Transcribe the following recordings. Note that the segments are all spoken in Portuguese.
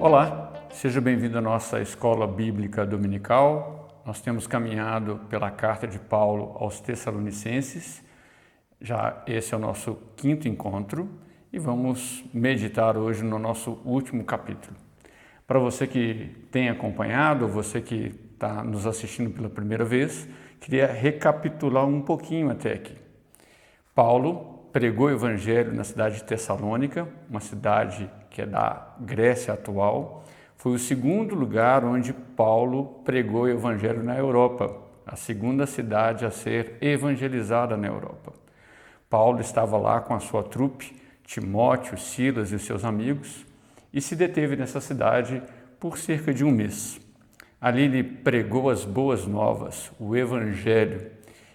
Olá, seja bem-vindo à nossa Escola Bíblica Dominical. Nós temos caminhado pela carta de Paulo aos Tessalonicenses. Já esse é o nosso quinto encontro e vamos meditar hoje no nosso último capítulo. Para você que tem acompanhado, ou você que está nos assistindo pela primeira vez, queria recapitular um pouquinho até aqui. Paulo pregou o Evangelho na cidade de Tessalônica, uma cidade que é da Grécia atual. Foi o segundo lugar onde Paulo pregou o Evangelho na Europa, a segunda cidade a ser evangelizada na Europa. Paulo estava lá com a sua trupe, Timóteo, Silas e seus amigos, e se deteve nessa cidade por cerca de um mês. Ali ele pregou as boas novas, o Evangelho,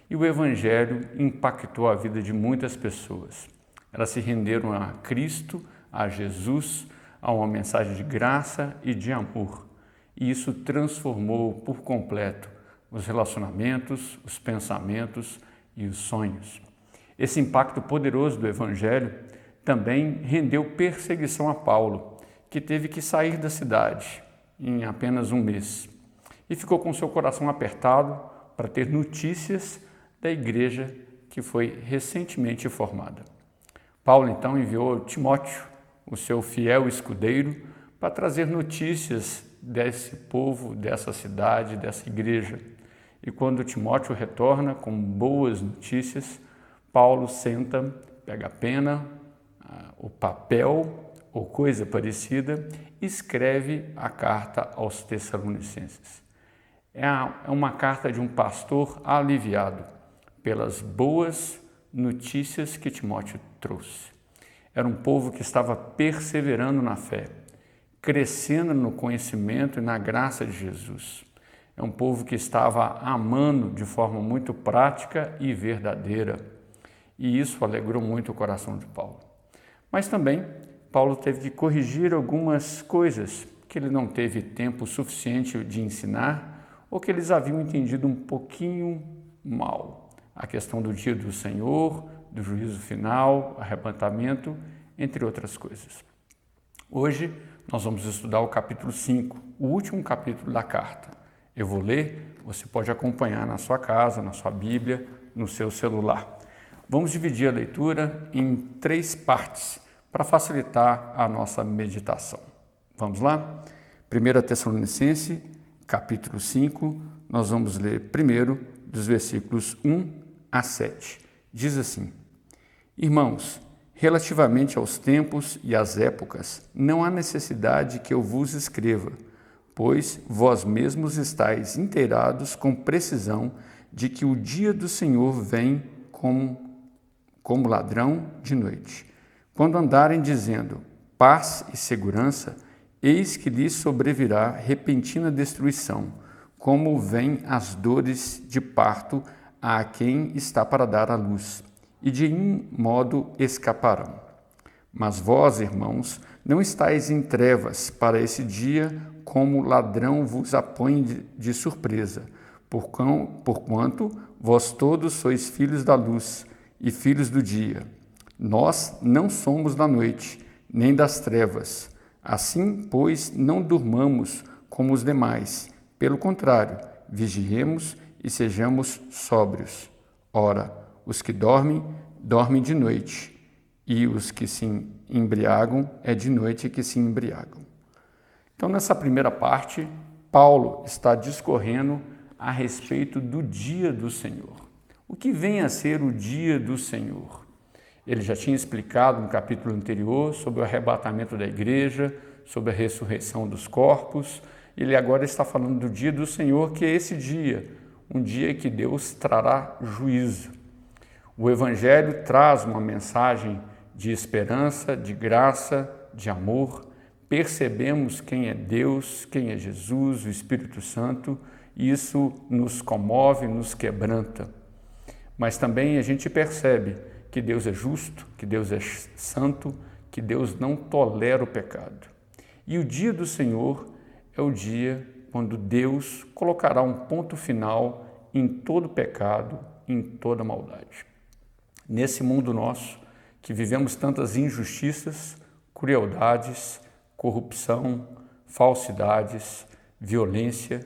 e o Evangelho impactou a vida de muitas pessoas. Elas se renderam a Cristo, a Jesus, a uma mensagem de graça e de amor. E isso transformou por completo os relacionamentos, os pensamentos e os sonhos. Esse impacto poderoso do Evangelho também rendeu perseguição a Paulo, que teve que sair da cidade em apenas um mês e ficou com seu coração apertado para ter notícias da igreja que foi recentemente formada. Paulo então enviou Timóteo, o seu fiel escudeiro, para trazer notícias desse povo, dessa cidade, dessa igreja. E quando Timóteo retorna com boas notícias, Paulo senta, pega a pena, o papel ou coisa parecida e escreve a carta aos Tessalonicenses. É uma carta de um pastor aliviado pelas boas notícias que Timóteo trouxe. Era um povo que estava perseverando na fé, crescendo no conhecimento e na graça de Jesus. É um povo que estava amando de forma muito prática e verdadeira. E isso alegrou muito o coração de Paulo. Mas também Paulo teve que corrigir algumas coisas que ele não teve tempo suficiente de ensinar ou que eles haviam entendido um pouquinho mal. A questão do dia do Senhor, do juízo final, arrebatamento, entre outras coisas. Hoje nós vamos estudar o capítulo 5, o último capítulo da carta. Eu vou ler, você pode acompanhar na sua casa, na sua Bíblia, no seu celular. Vamos dividir a leitura em 3 partes para facilitar a nossa meditação. Vamos lá? 1 Tessalonicenses, capítulo 5, nós vamos ler primeiro dos versículos 1 a 7. Diz assim: Irmãos, relativamente aos tempos e às épocas, não há necessidade que eu vos escreva, pois vós mesmos estáis inteirados com precisão de que o dia do Senhor vem como ladrão de noite. Quando andarem dizendo paz e segurança, eis que lhes sobrevirá repentina destruição, como vêm as dores de parto a quem está para dar à luz, e de nenhum modo escaparão. Mas vós, irmãos, não estáis em trevas para esse dia, como ladrão vos apanhe de surpresa, porquanto vós todos sois filhos da luz e filhos do dia. Nós não somos da noite, nem das trevas. Assim, pois, não durmamos como os demais. Pelo contrário, vigiemos e sejamos sóbrios. Ora, os que dormem, dormem de noite, e os que se embriagam, é de noite que se embriagam. Então, nessa primeira parte, Paulo está discorrendo a respeito do dia do Senhor. O que vem a ser o dia do Senhor? Ele já tinha explicado no capítulo anterior sobre o arrebatamento da igreja, sobre a ressurreição dos corpos. Ele agora está falando do dia do Senhor, que é esse dia, um dia que Deus trará juízo. O Evangelho traz uma mensagem de esperança, de graça, de amor. Percebemos quem é Deus, quem é Jesus, o Espírito Santo, e isso nos comove, nos quebranta. Mas também a gente percebe que Deus é justo, que Deus é santo, que Deus não tolera o pecado. E o dia do Senhor é o dia quando Deus colocará um ponto final em todo pecado, em toda maldade. Nesse mundo nosso, que vivemos tantas injustiças, crueldades, corrupção, falsidades, violência.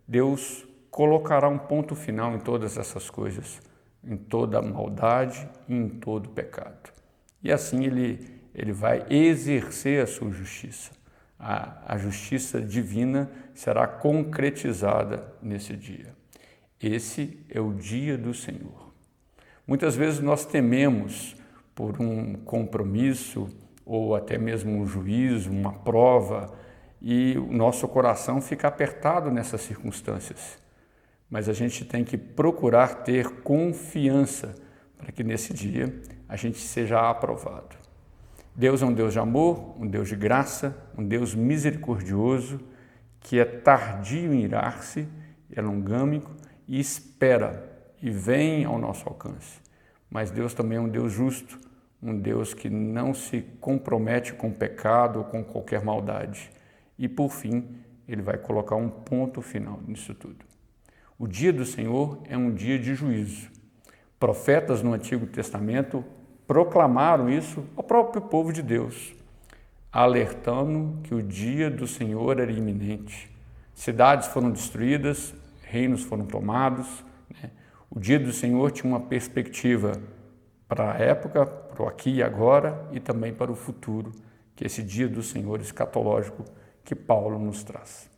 Deus colocará um ponto final em todas essas coisas, em toda a maldade e em todo o pecado. E assim ele vai exercer a sua justiça. A justiça divina será concretizada nesse dia. Esse é o dia do Senhor. Muitas vezes nós tememos por um compromisso ou até mesmo um juízo, uma prova, e o nosso coração fica apertado nessas circunstâncias. Mas a gente tem que procurar ter confiança para que nesse dia a gente seja aprovado. Deus é um Deus de amor, um Deus de graça, um Deus misericordioso, que é tardio em irar-se, é longâmico e espera e vem ao nosso alcance. Mas Deus também é um Deus justo, um Deus que não se compromete com o pecado ou com qualquer maldade. E por fim, ele vai colocar um ponto final nisso tudo. O dia do Senhor é um dia de juízo. Profetas no Antigo Testamento proclamaram isso ao próprio povo de Deus, alertando que o dia do Senhor era iminente. Cidades foram destruídas, reinos foram tomados. O dia do Senhor tinha uma perspectiva para a época, para o aqui e agora e também para o futuro, que é esse dia do Senhor escatológico que Paulo nos traz.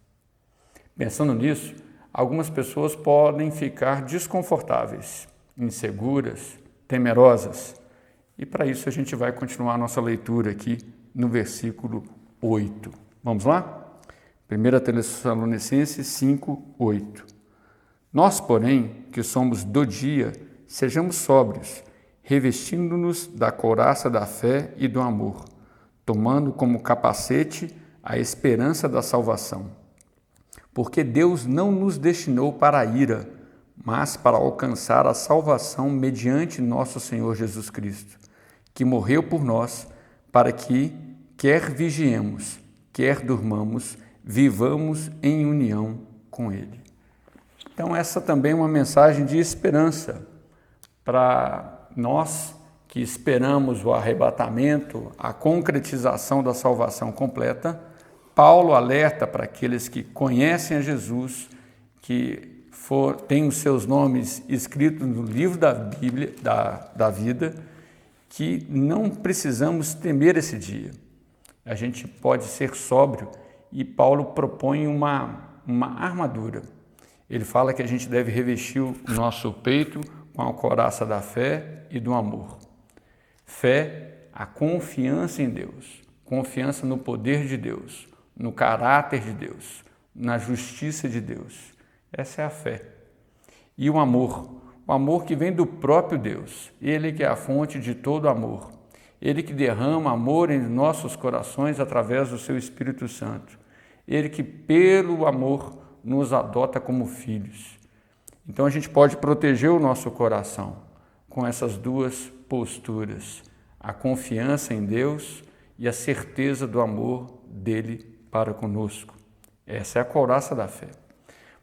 Pensando nisso, algumas pessoas podem ficar desconfortáveis, inseguras, temerosas. E para isso a gente vai continuar a nossa leitura aqui no versículo 8. Vamos lá? 1 Tessalonicenses 5, 8. Nós, porém, que somos do dia, sejamos sóbrios, revestindo-nos da couraça da fé e do amor, tomando como capacete a esperança da salvação. Porque Deus não nos destinou para a ira, mas para alcançar a salvação mediante nosso Senhor Jesus Cristo, que morreu por nós, para que, quer vigiemos, quer durmamos, vivamos em união com Ele. Então essa também é uma mensagem de esperança para nós que esperamos o arrebatamento, a concretização da salvação completa. Paulo alerta para aqueles que conhecem a Jesus, que têm os seus nomes escritos no livro da Bíblia, da vida, que não precisamos temer esse dia. A gente pode ser sóbrio e Paulo propõe uma armadura. Ele fala que a gente deve revestir o nosso peito com a couraça da fé e do amor. Fé, a confiança em Deus, confiança no poder de Deus, no caráter de Deus, na justiça de Deus. Essa é a fé. E o amor que vem do próprio Deus, Ele que é a fonte de todo amor, Ele que derrama amor em nossos corações através do seu Espírito Santo, Ele que pelo amor nos adota como filhos. Então a gente pode proteger o nosso coração com essas duas posturas, a confiança em Deus e a certeza do amor dele para conosco. Essa é a couraça da fé.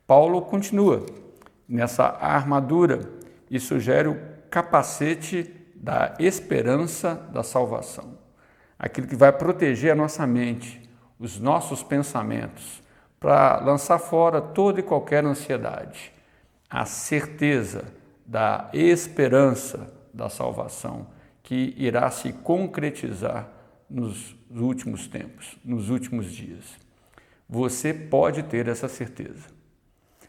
Paulo continua nessa armadura e sugere o capacete da esperança da salvação. Aquilo que vai proteger a nossa mente, os nossos pensamentos, para lançar fora toda e qualquer ansiedade. A certeza da esperança da salvação que irá se concretizar nos últimos tempos, nos últimos dias. Você pode ter essa certeza.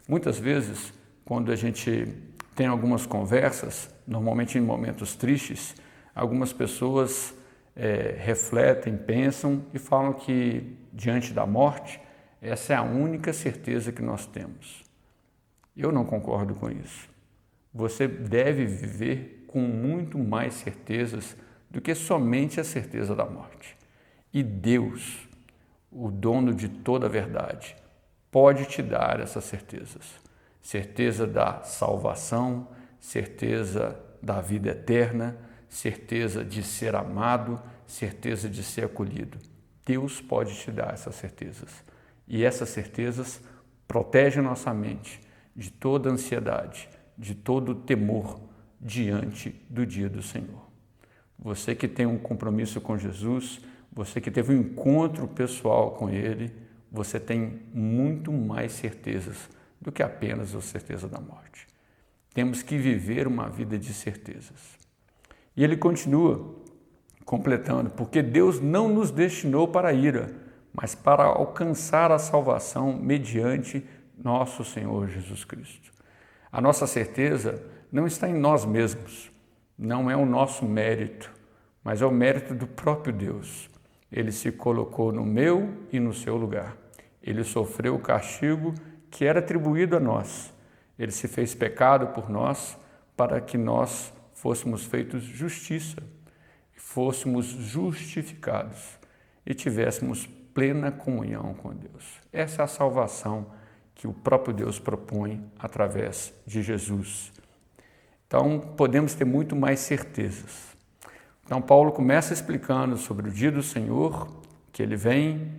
Muitas vezes, quando a gente tem algumas conversas, normalmente em momentos tristes, algumas pessoas refletem, pensam e falam que diante da morte, essa é a única certeza que nós temos. Eu não concordo com isso. Você deve viver com muito mais certezas do que somente a certeza da morte. E Deus, o dono de toda a verdade, pode te dar essas certezas. Certeza da salvação, certeza da vida eterna, certeza de ser amado, certeza de ser acolhido. Deus pode te dar essas certezas. E essas certezas protegem nossa mente de toda ansiedade, de todo temor diante do dia do Senhor. Você que tem um compromisso com Jesus, você que teve um encontro pessoal com Ele, você tem muito mais certezas do que apenas a certeza da morte. Temos que viver uma vida de certezas. E ele continua completando, porque Deus não nos destinou para a ira, mas para alcançar a salvação mediante nosso Senhor Jesus Cristo. A nossa certeza não está em nós mesmos, não é o nosso mérito, mas é o mérito do próprio Deus. Ele se colocou no meu e no seu lugar. Ele sofreu o castigo que era atribuído a nós. Ele se fez pecado por nós para que nós fôssemos feitos justiça, fôssemos justificados e tivéssemos plena comunhão com Deus. Essa é a salvação que o próprio Deus propõe através de Jesus. Então, podemos ter muito mais certezas. Então, Paulo começa explicando sobre o dia do Senhor, que ele vem,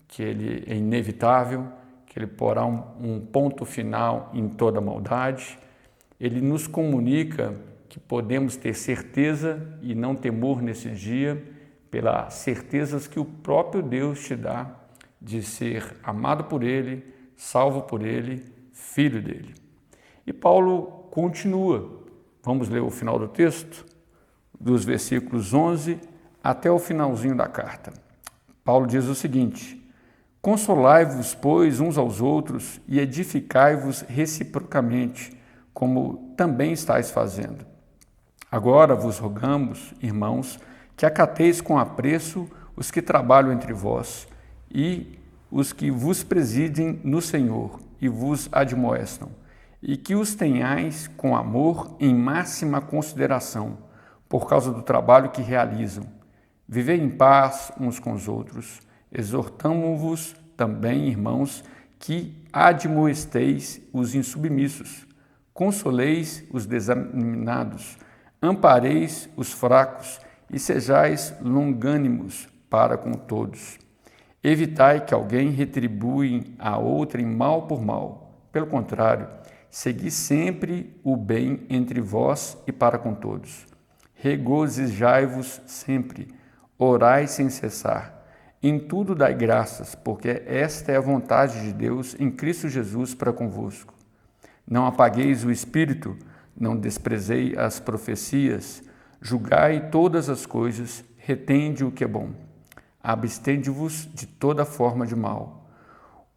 que ele é inevitável, que ele porá um ponto final em toda maldade. Ele nos comunica que podemos ter certeza e não temor nesse dia, pelas certezas que o próprio Deus te dá de ser amado por Ele, salvo por Ele, filho dele. E Paulo continua. Vamos ler o final do texto, dos versículos 11 até o finalzinho da carta. Paulo diz o seguinte: consolai-vos, pois, uns aos outros e edificai-vos reciprocamente, como também estáis fazendo. Agora vos rogamos, irmãos, que acateis com apreço os que trabalham entre vós e os que vos presidem no Senhor e vos admoestam, e que os tenhais com amor em máxima consideração, por causa do trabalho que realizam. Vivei em paz uns com os outros. Exortamo-vos também, irmãos, que admoesteis os insubmissos, consoleis os desanimados, ampareis os fracos e sejais longânimos para com todos. Evitai que alguém retribui a outrem mal por mal. Pelo contrário, segui sempre o bem entre vós e para com todos. Regozijai-vos sempre, orai sem cessar. Em tudo dai graças, porque esta é a vontade de Deus em Cristo Jesus para convosco. Não apagueis o espírito, não desprezei as profecias, julgai todas as coisas, retende o que é bom. Abstende-vos de toda forma de mal.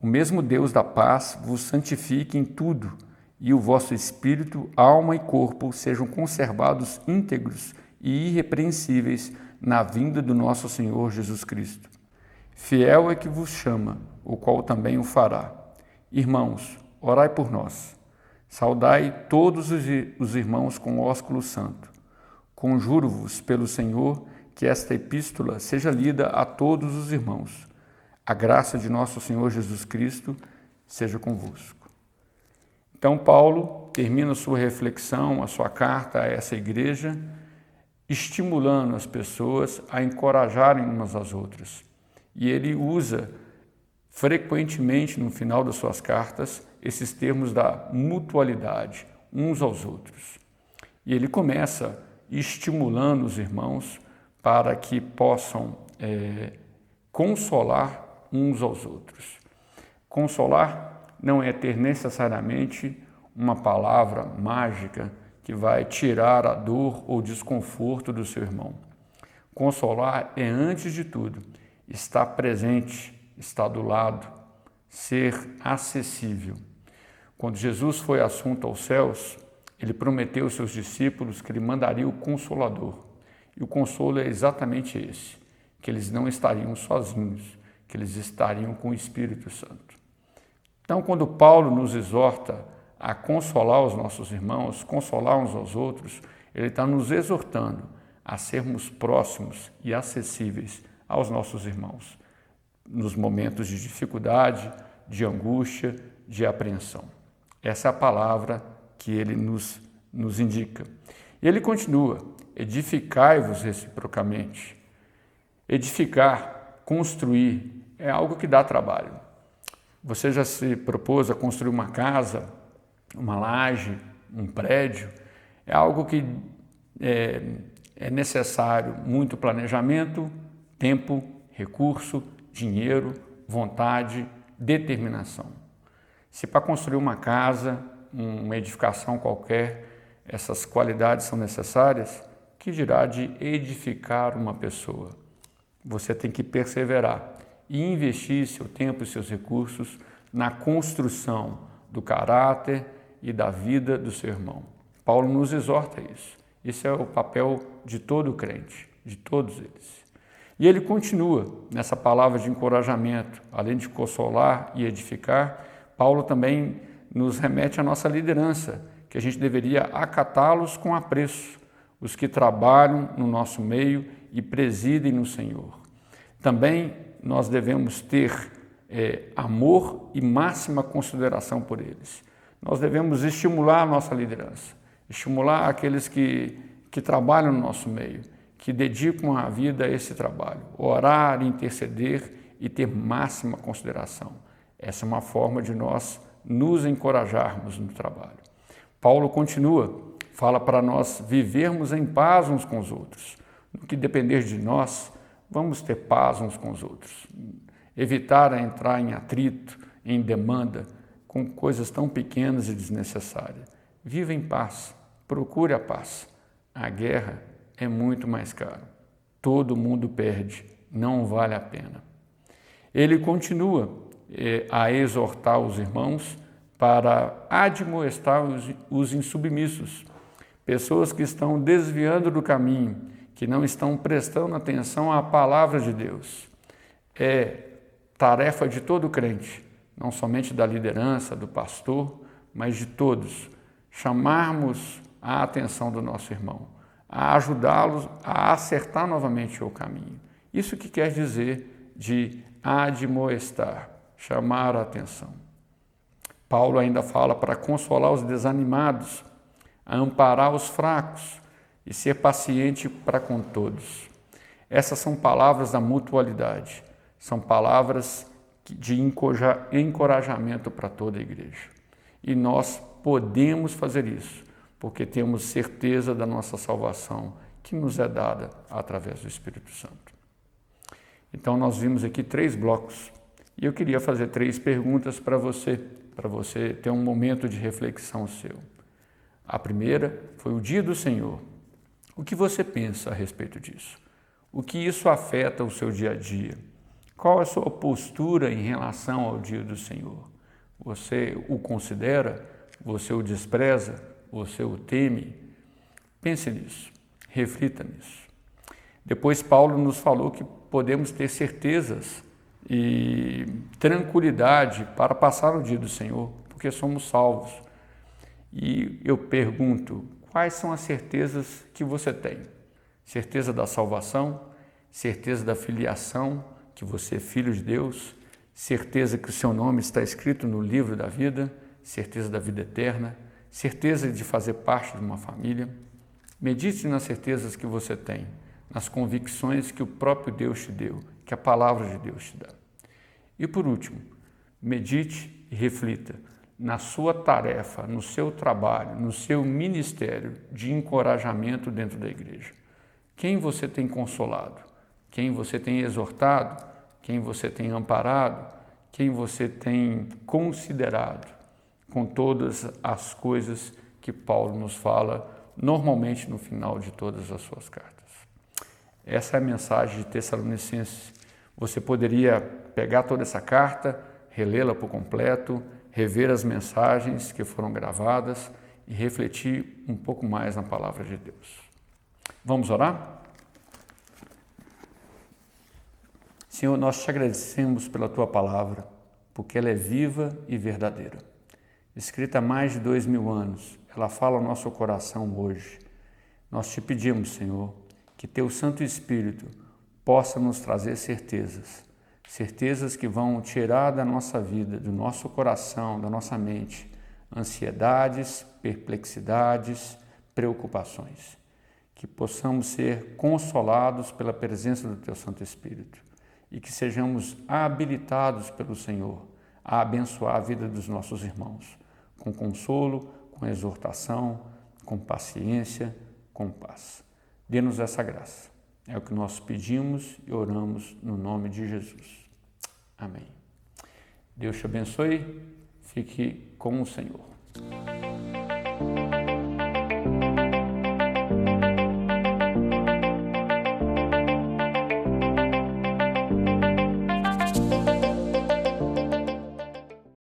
O mesmo Deus da paz vos santifique em tudo, e o vosso espírito, alma e corpo sejam conservados íntegros e irrepreensíveis na vinda do nosso Senhor Jesus Cristo. Fiel é que vos chama, o qual também o fará. Irmãos, orai por nós. Saudai todos os irmãos com ósculo santo. Conjuro-vos pelo Senhor que esta epístola seja lida a todos os irmãos. A graça de nosso Senhor Jesus Cristo seja convosco. Então, Paulo termina sua reflexão, a sua carta a essa igreja, estimulando as pessoas a encorajarem umas às outras. E ele usa frequentemente no final das suas cartas esses termos da mutualidade, uns aos outros. E ele começa estimulando os irmãos para que possam consolar uns aos outros. Consolar não é ter necessariamente uma palavra mágica que vai tirar a dor ou desconforto do seu irmão. Consolar é, antes de tudo, estar presente, estar do lado, ser acessível. Quando Jesus foi assunto aos céus, ele prometeu aos seus discípulos que ele mandaria o Consolador. E o consolo é exatamente esse, que eles não estariam sozinhos, que eles estariam com o Espírito Santo. Então, quando Paulo nos exorta a consolar os nossos irmãos, consolar uns aos outros, ele está nos exortando a sermos próximos e acessíveis aos nossos irmãos, nos momentos de dificuldade, de angústia, de apreensão. Essa é a palavra que ele nos indica. E ele continua: edificai-vos reciprocamente. Edificar, construir, é algo que dá trabalho. Você já se propôs a construir uma casa, uma laje, um prédio? É algo que é necessário muito planejamento, tempo, recurso, dinheiro, vontade, determinação. Se para construir uma casa, uma edificação qualquer, essas qualidades são necessárias, que dirá de edificar uma pessoa? Você tem que perseverar e investir seu tempo e seus recursos na construção do caráter e da vida do seu irmão. Paulo nos exorta a isso. Esse é o papel de todo crente, de todos eles. E ele continua nessa palavra de encorajamento, além de consolar e edificar, Paulo também nos remete à nossa liderança, que a gente deveria acatá-los com apreço, os que trabalham no nosso meio e presidem no Senhor. Também nós devemos ter amor e máxima consideração por eles. Nós devemos estimular a nossa liderança, estimular aqueles que trabalham no nosso meio, que dedicam a vida a esse trabalho, orar, interceder e ter máxima consideração. Essa é uma forma de nós nos encorajarmos no trabalho. Paulo continua, fala para nós vivermos em paz uns com os outros. No que depender de nós, vamos ter paz uns com os outros. Evitar entrar em atrito, em demanda, com coisas tão pequenas e desnecessárias. Viva em paz, procure a paz. A guerra é muito mais cara. Todo mundo perde, não vale a pena. Ele continua a exortar os irmãos para admoestar os insubmissos, pessoas que estão desviando do caminho, que não estão prestando atenção à palavra de Deus. É tarefa de todo crente, não somente da liderança, do pastor, mas de todos, chamarmos a atenção do nosso irmão, a ajudá-los a acertar novamente o caminho. Isso que quer dizer de admoestar, chamar a atenção. Paulo ainda fala para consolar os desanimados, a amparar os fracos e ser paciente para com todos. Essas são palavras da mutualidade, são palavras de encorajamento para toda a igreja. E nós podemos fazer isso, porque temos certeza da nossa salvação, que nos é dada através do Espírito Santo. Então nós vimos aqui 3 blocos, e eu queria fazer 3 perguntas para você ter um momento de reflexão seu. A primeira foi o dia do Senhor. O que você pensa a respeito disso? O que isso afeta o seu dia a dia? Qual é a sua postura em relação ao dia do Senhor? Você o considera? Você o despreza? Você o teme? Pense nisso, reflita nisso. Depois Paulo nos falou que podemos ter certezas e tranquilidade para passar o dia do Senhor, porque somos salvos. E eu pergunto, quais são as certezas que você tem? Certeza da salvação, certeza da filiação, que você é filho de Deus, certeza que o seu nome está escrito no livro da vida, certeza da vida eterna, certeza de fazer parte de uma família. Medite nas certezas que você tem, nas convicções que o próprio Deus te deu, que a palavra de Deus te dá. E por último, medite e reflita na sua tarefa, no seu trabalho, no seu ministério de encorajamento dentro da igreja. Quem você tem consolado? Quem você tem exortado? Quem você tem amparado? Quem você tem considerado? Com todas as coisas que Paulo nos fala normalmente no final de todas as suas cartas. Essa é a mensagem de Tessalonicenses. Você poderia pegar toda essa carta, relê-la por completo, rever as mensagens que foram gravadas e refletir um pouco mais na palavra de Deus. Vamos orar? Senhor, nós te agradecemos pela tua palavra, porque ela é viva e verdadeira. Escrita há mais de 2000 anos, ela fala ao nosso coração hoje. Nós te pedimos, Senhor, que teu Santo Espírito possa nos trazer certezas, certezas que vão tirar da nossa vida, do nosso coração, da nossa mente, ansiedades, perplexidades, preocupações. Que possamos ser consolados pela presença do teu Santo Espírito e que sejamos habilitados pelo Senhor a abençoar a vida dos nossos irmãos, com consolo, com exortação, com paciência, com paz. Dê-nos essa graça. É o que nós pedimos e oramos no nome de Jesus. Amém. Deus te abençoe, fique com o Senhor.